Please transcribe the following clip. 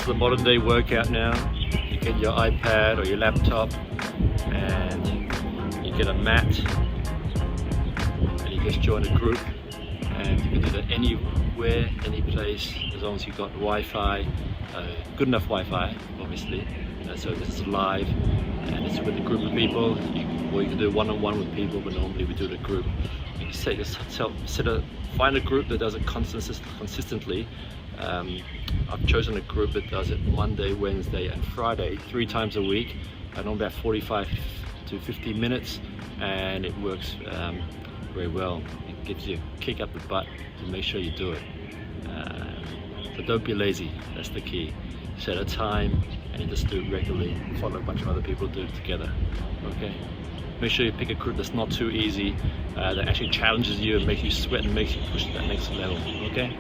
the modern day workout now. You get your iPad or your laptop and you get a mat and you just join a group, and you can do that anywhere, any place, as long as you've got Wi-Fi, good enough Wi-Fi obviously. So this is live and it's with a group of people, or you can do one-on-one with people, but normally we do it in a group. You find a group that does it consistently. I've chosen a group that does it Monday, Wednesday and Friday, 3 times a week, and on about 45 to 50 minutes, and it works very well. It gives you a kick up the butt to make sure you do it. So don't be lazy, that's the key. Set a time and you just do it regularly. Follow a bunch of other people, do it together. Okay? Make sure you pick a group that's not too easy, that actually challenges you and makes you sweat and makes you push to that next level. Okay?